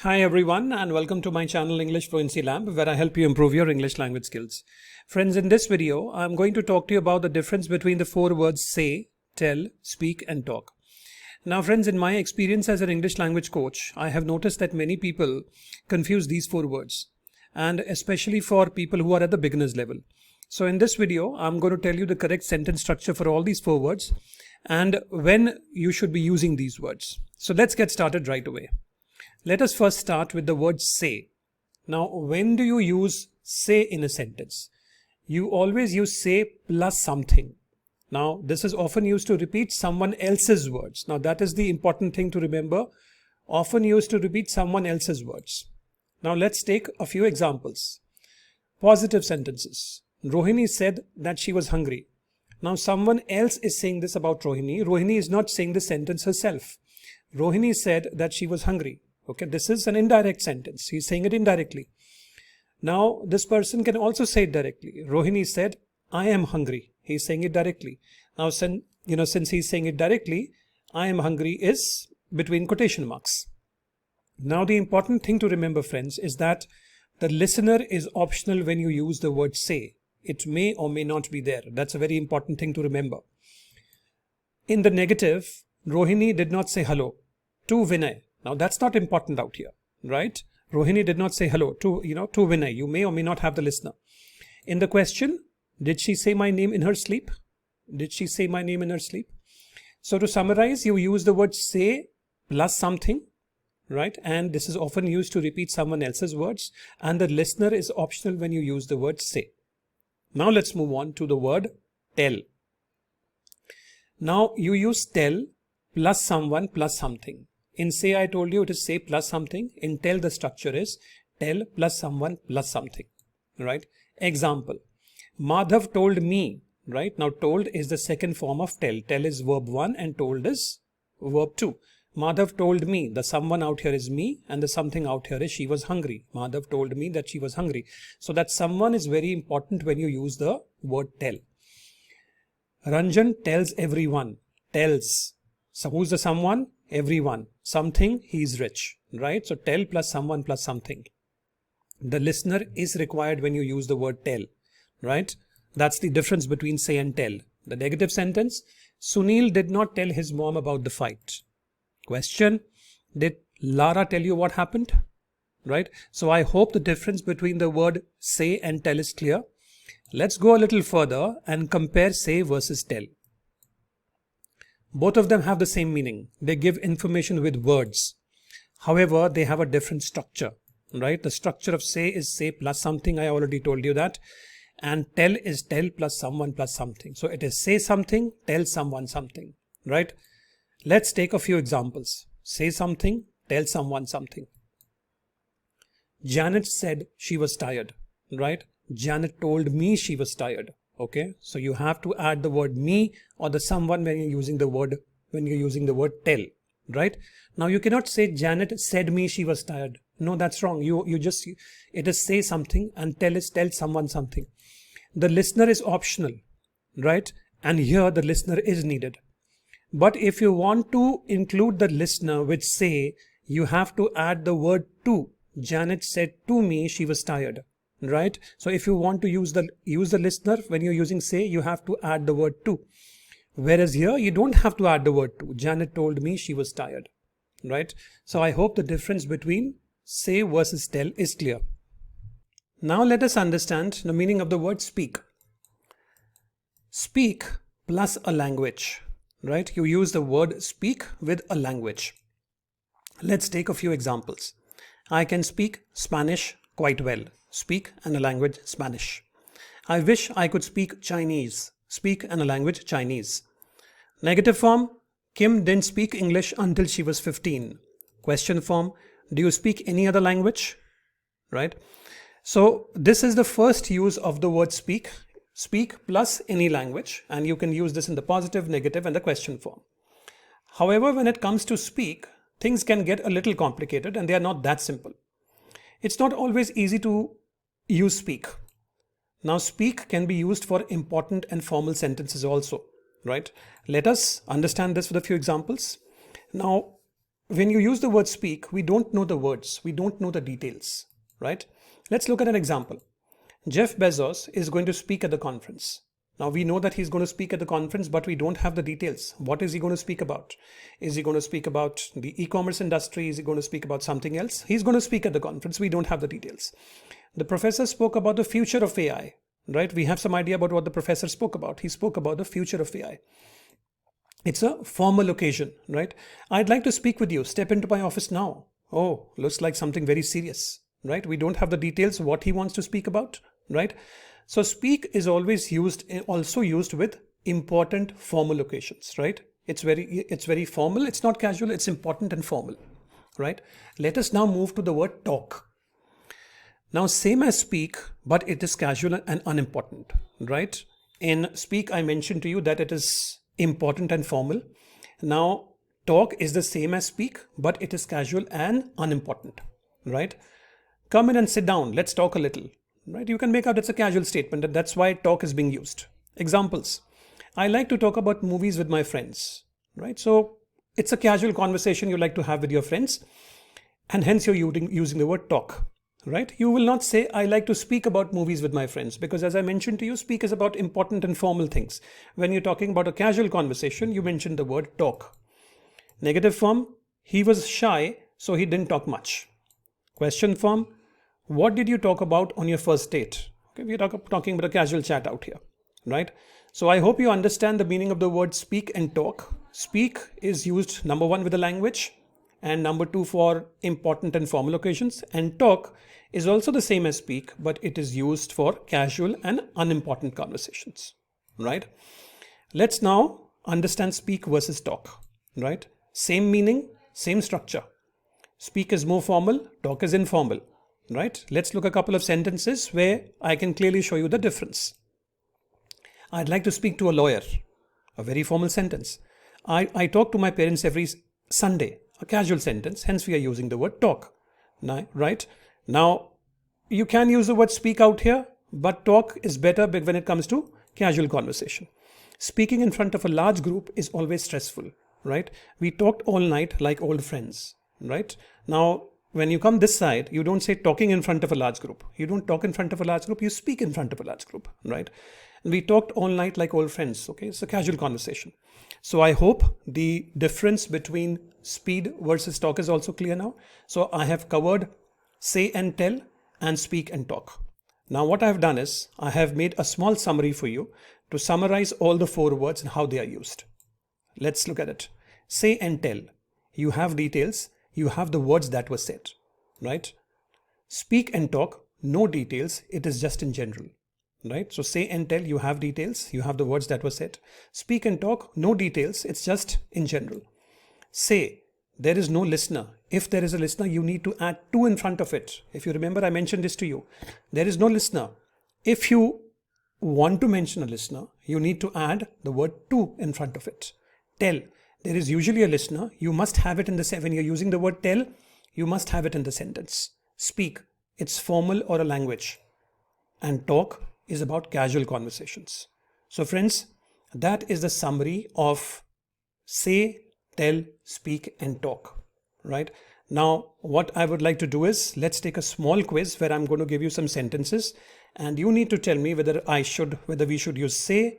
Hi everyone and welcome to my channel English Fluency Lab, where I help you improve your English language skills. Friends, in this video I'm going to talk to you about the difference between the four words say, tell, speak and talk. Now friends, in my experience as an English language coach, I have noticed that many people confuse these four words, and especially for people who are at the beginners level. So in this video I'm going to tell you the correct sentence structure for all these four words and when you should be using these words. So let's get started right away. Let us first start with the word say. Now, when do you use say in a sentence? You always use say plus something. Now, this is often used to repeat someone else's words. Now, that is the important thing to remember. Often used to repeat someone else's words. Now, let's take a few examples. Positive sentences. Rohini said that she was hungry. Now, someone else is saying this about Rohini. Rohini is not saying the sentence herself. Rohini said that she was hungry. Okay, this is an indirect sentence. He's saying it indirectly. Now, this person can also say it directly. Rohini said, I am hungry. He's saying it directly. Now, since he's saying it directly, I am hungry is between quotation marks. Now, the important thing to remember, friends, is that the listener is optional when you use the word say. It may or may not be there. That's a very important thing to remember. In the negative, Rohini did not say hello to Vinay. Now that's not important out here, right? Rohini did not say hello to Vinay. You may or may not have the listener. In the question, did she say my name in her sleep? Did she say my name in her sleep? So to summarize, you use the word say plus something, right? And this is often used to repeat someone else's words. And the listener is optional when you use the word say. Now let's move on to the word tell. Now you use tell plus someone plus something. In say, I told you it is say plus something. In tell, the structure is tell plus someone plus something, right? Example, Madhav told me, right? Now told is the second form of tell. Tell is verb 1 and told is verb 2. Madhav told me, the someone out here is me and the something out here is she was hungry. Madhav told me that she was hungry. So that someone is very important when you use the word tell. Ranjan tells everyone, tells. So who's the someone? Everyone. Something, he is rich, right? So tell plus someone plus something. The listener is required when you use the word tell, right? That's the difference between say and tell. The negative sentence, Sunil did not tell his mom about the fight. Question, did Lara tell you what happened? Right? So I hope the difference between the word say and tell is clear. Let's go a little further and compare say versus tell. Both of them have the same meaning. They give information with words. However, they have a different structure, right? The structure of say is say plus something. I already told you that. And tell is tell plus someone plus something. So it is say something, tell someone something, right? Let's take a few examples. Say something, tell someone something. Janet said she was tired, right? Janet told me she was tired. Okay, so you have to add the word me or the someone when you're using the word tell, right? Now you cannot say Janet said me she was tired. No, that's wrong. It is say something and tell is tell someone something. The listener is optional, right? And here the listener is needed. But if you want to include the listener with say, you have to add the word to. Janet said to me she was tired. Right? So if you want to use the listener when you're using say, you have to add the word to. Whereas here you don't have to add the word to. Janet told me she was tired. Right? So I hope the difference between say versus tell is clear. Now let us understand the meaning of the word speak. Speak plus a language. Right? You use the word speak with a language. Let's take a few examples. I can speak Spanish quite well. Speak and a language Spanish. I wish I could speak Chinese. Speak and a language Chinese. Negative form, Kim didn't speak English until she was 15. Question form, do you speak any other language? Right? So this is the first use of the word speak. Speak plus any language, and you can use this in the positive, negative and the question form. However, when it comes to speak, things can get a little complicated and they are not that simple. It's not always easy to use speak. Now speak can be used for important and formal sentences also, right? Let us understand this with a few examples. Now when you use the word speak, we don't know the words, we don't know the details, right? Let's look at an example. Jeff Bezos is going to speak at the conference. Now we know that he's going to speak at the conference, but we don't have the details. What is he going to speak about? Is he going to speak about the e-commerce industry? Is he going to speak about something else? He's going to speak at the conference. We don't have the details. The professor spoke about the future of AI, right? We have some idea about what the professor spoke about. He spoke about the future of AI. It's a formal occasion, right? I'd like to speak with you. Step into my office now. Oh, looks like something very serious, right? We don't have the details what he wants to speak about, right? So speak is always also used with important formal occasions, right? It's very formal. It's not casual. It's important and formal, right? Let us now move to the word talk. Now, same as speak, but it is casual and unimportant, right? In speak, I mentioned to you that it is important and formal. Now, talk is the same as speak, but it is casual and unimportant, right? Come in and sit down. Let's talk a little. Right? You can make out it's a casual statement, and that's why talk is being used. Examples. I like to talk about movies with my friends. Right? So it's a casual conversation you like to have with your friends, and hence you're using the word talk. Right? You will not say I like to speak about movies with my friends, because as I mentioned to you, speak is about important and formal things. When you're talking about a casual conversation, you mention the word talk. Negative form, he was shy, so he didn't talk much. Question form, what did you talk about on your first date? Okay, we're talking about a casual chat out here, right? So I hope you understand the meaning of the word speak and talk. Speak is used number one with the language, and number two for important and formal occasions. And talk is also the same as speak, but it is used for casual and unimportant conversations, right? Let's now understand speak versus talk, right? Same meaning, same structure. Speak is more formal, talk is informal. Right? Let's look at a couple of sentences where I can clearly show you the difference. I'd like to speak to a lawyer. A very formal sentence. I talk to my parents every Sunday. A casual sentence. Hence we are using the word talk. Right? Now, you can use the word speak out here, but talk is better when it comes to casual conversation. Speaking in front of a large group is always stressful. Right? We talked all night like old friends. Right? Now, when you come this side, you don't say talking in front of a large group. You don't talk in front of a large group, you speak in front of a large group, right? And we talked all night like old friends, okay? It's a casual conversation. So I hope the difference between speed versus talk is also clear now. So I have covered say and tell and speak and talk. Now what I have done is I have made a small summary for you to summarize all the four words and how they are used. Let's look at it. Say and tell. You have details. You have the words that were said, right? Speak and talk, no details, it is just in general, right? So say and tell, you have details, you have the words that were said. Speak and talk, no details, it's just in general. Say, there is no listener. If there is a listener, you need to add to in front of it. If you remember, I mentioned this to you. There is no listener. If you want to mention a listener, you need to add the word to in front of it. Tell. There is usually a listener. You must have it in the when you're using the word tell, you must have it in the sentence. Speak, it's formal or a language. And talk is about casual conversations. So friends, that is the summary of say, tell, speak and talk, right? Now, what I would like to do is let's take a small quiz where I'm going to give you some sentences and you need to tell me whether we should use say,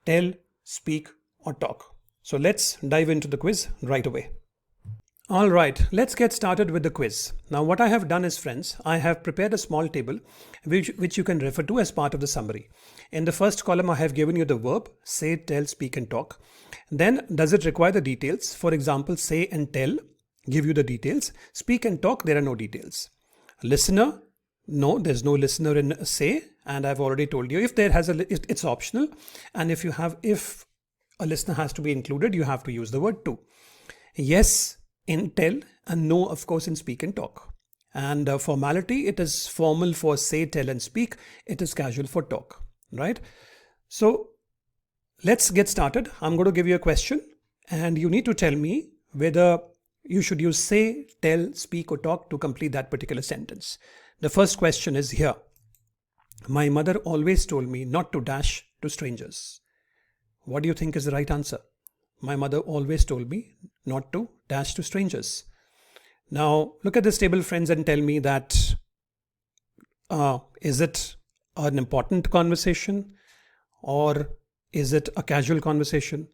tell, speak or talk. So let's dive into the quiz right away. All right, let's get started with the quiz. Now what I have done is, friends, I have prepared a small table which you can refer to as part of the summary. In the first column, I have given you the verb, say, tell, speak and talk. Then does it require the details? For example, say and tell, give you the details. Speak and talk, there are no details. Listener, no, there's no listener in say, and I've already told you if it's optional, and if a listener has to be included, you have to use the word to. Yes in tell and no, of course, in speak and talk. And formality, it is formal for say, tell and speak. It is casual for talk, right? So let's get started. I'm going to give you a question and you need to tell me whether you should use say, tell, speak or talk to complete that particular sentence. The first question is here. My mother always told me not to dash to strangers. What do you think is the right answer? My mother always told me not to dash to strangers. Now look at this table, friends, and tell me that is it an important conversation or is it a casual conversation?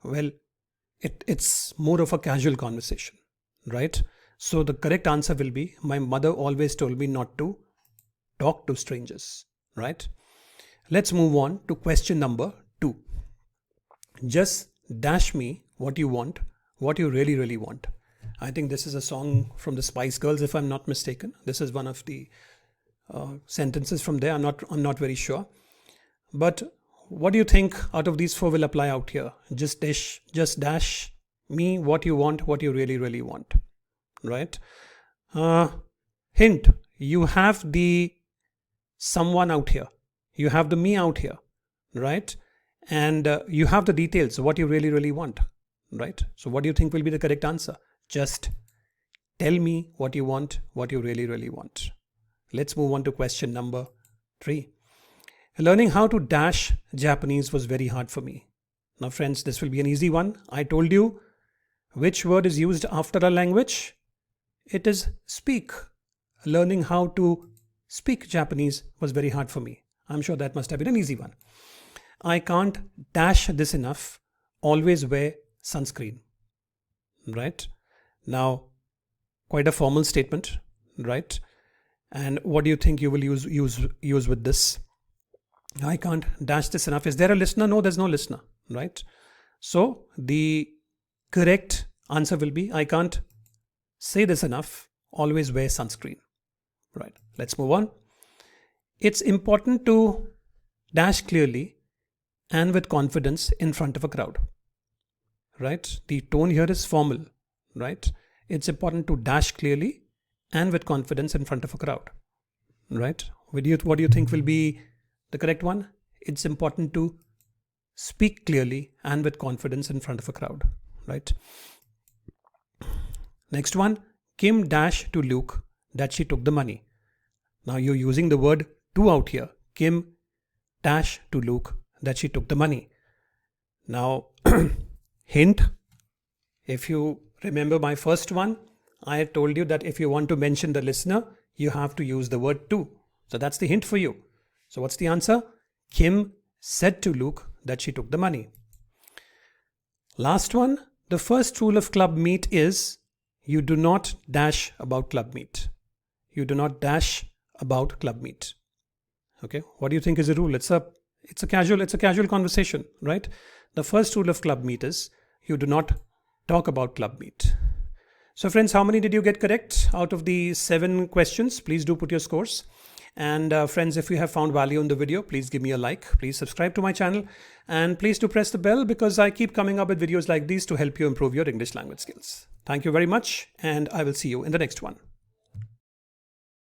Well, it's more of a casual conversation, right? So the correct answer will be, my mother always told me not to talk to strangers, right? Let's move on to question number 2. Just dash me what you want, what you really, really want. I think this is a song from the Spice Girls, if I'm not mistaken. This is one of the sentences from there. I'm not very sure. But what do you think out of these 4 will apply out here? Just dash me what you want, what you really, really want, right? Hint, you have the someone out here. You have the me out here, right? And you have the details, what you really, really want, right? So what do you think will be the correct answer? Just tell me what you want, what you really, really want. Let's move on to question number 3. Learning how to dash Japanese was very hard for me. Now friends, this will be an easy one. I told you which word is used after a language. It is speak. Learning how to speak Japanese was very hard for me. I'm sure that must have been an easy one. I can't dash this enough. Always wear sunscreen. Right? Now, quite a formal statement, right? And what do you think you will use with this? I can't dash this enough. Is there a listener? No, there's no listener, right? So the correct answer will be, I can't say this enough. Always wear sunscreen. Right? Let's move on. It's important to dash clearly and with confidence in front of a crowd. Right? The tone here is formal. Right? It's important to dash clearly and with confidence in front of a crowd. Right? What do you think will be the correct one? It's important to speak clearly and with confidence in front of a crowd. Right? Next one, Kim dash to Luke that she took the money. Now you're using the word to out here. Kim dash to Luke that she took the money. Now, hint, if you remember my first one, I had told you that if you want to mention the listener, you have to use the word to. So that's the hint for you. So what's the answer? Kim said to Luke that she took the money. Last one, the first rule of club meet is you do not dash about club meet. You do not dash about club meet. Okay, what do you think is the rule? It's a casual conversation, right? The first rule of club meet is you do not talk about club meet. So friends, how many did you get correct out of the 7 questions? Please do put your scores. And friends, if you have found value in the video, please give me a like. Please subscribe to my channel. And please do press the bell because I keep coming up with videos like these to help you improve your English language skills. Thank you very much. And I will see you in the next one.